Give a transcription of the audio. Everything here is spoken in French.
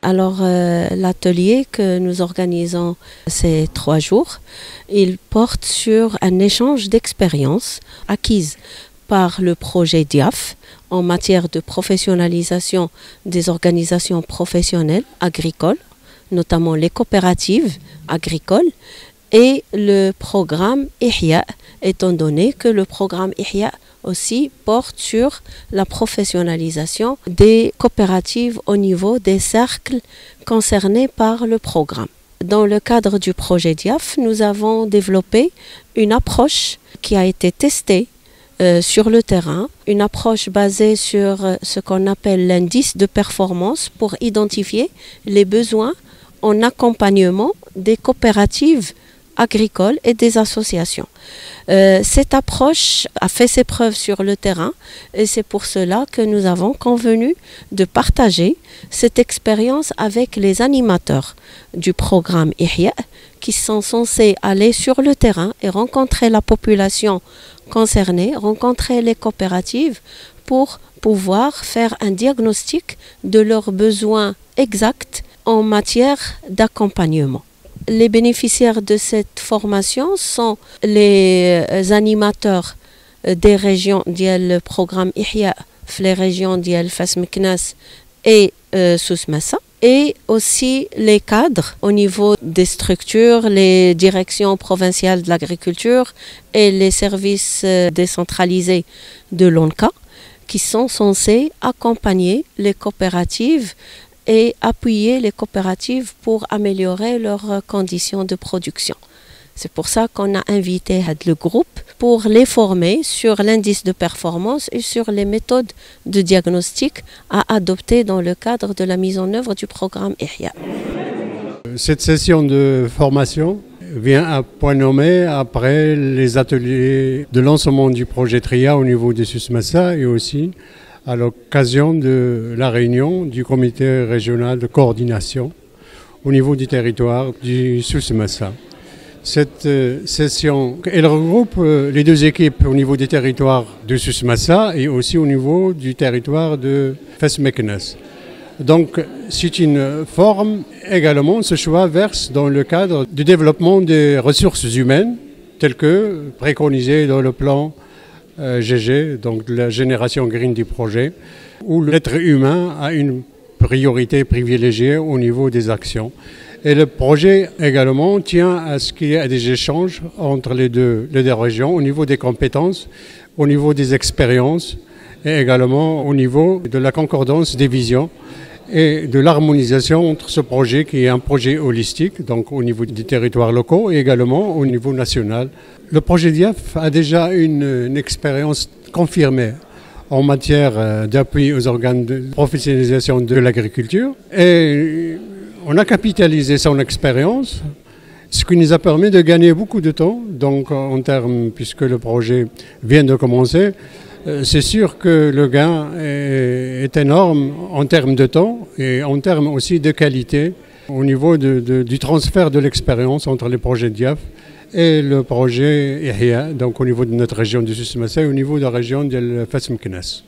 Alors, l'atelier que nous organisons ces 3 jours, il porte sur un échange d'expériences acquises par le projet DIAF en matière de professionnalisation des organisations professionnelles agricoles, notamment les coopératives agricoles, et le programme IHYA, étant donné que le programme IHYA aussi porte sur la professionnalisation des coopératives au niveau des cercles concernés par le programme. Dans le cadre du projet DIAF, nous avons développé une approche qui a été testée sur le terrain, une approche basée sur ce qu'on appelle l'indice de performance pour identifier les besoins en accompagnement des coopératives agricoles et des associations. Cette approche a fait ses preuves sur le terrain et c'est pour cela que nous avons convenu de partager cette expérience avec les animateurs du programme IHYA qui sont censés aller sur le terrain et rencontrer la population concernée, rencontrer les coopératives pour pouvoir faire un diagnostic de leurs besoins exacts en matière d'accompagnement. Les bénéficiaires de cette formation sont les animateurs des régions du programme IHYA, les régions de Fas Meknès et Souss Massa, et aussi les cadres au niveau des structures, les directions provinciales de l'agriculture et les services décentralisés de l'ONCA qui sont censés accompagner les coopératives et appuyer les coopératives pour améliorer leurs conditions de production. C'est pour ça qu'on a invité le groupe pour les former sur l'indice de performance et sur les méthodes de diagnostic à adopter dans le cadre de la mise en œuvre du programme IHYA. Cette session de formation vient à point nommé après les ateliers de lancement du projet TRIA au niveau de Souss Massa et aussi à l'occasion de la réunion du comité régional de coordination au niveau du territoire du Souss Massa. Cette session, elle regroupe les 2 équipes au niveau des territoires de Souss Massa et aussi au niveau du territoire de Fas Meknès. Donc c'est une forme également, ce choix verse dans le cadre du développement des ressources humaines telles que préconisé dans le plan GG, donc la génération green du projet, où l'être humain a une priorité privilégiée au niveau des actions. Et le projet également tient à ce qu'il y ait des échanges entre les deux régions au niveau des compétences, au niveau des expériences et également au niveau de la concordance des visions et de l'harmonisation entre ce projet qui est un projet holistique, donc au niveau des territoires locaux et également au niveau national. Le projet DIAF a déjà une expérience confirmée en matière d'appui aux organes de professionnalisation de l'agriculture et on a capitalisé son expérience, ce qui nous a permis de gagner beaucoup de temps. Donc en termes, puisque le projet vient de commencer, c'est sûr que le gain est énorme en termes de temps et en termes aussi de qualité au niveau du transfert de l'expérience entre les projets DIAF et le projet IHYA, donc au niveau de notre région du Souss Massa et au niveau de la région de Fas Meknès.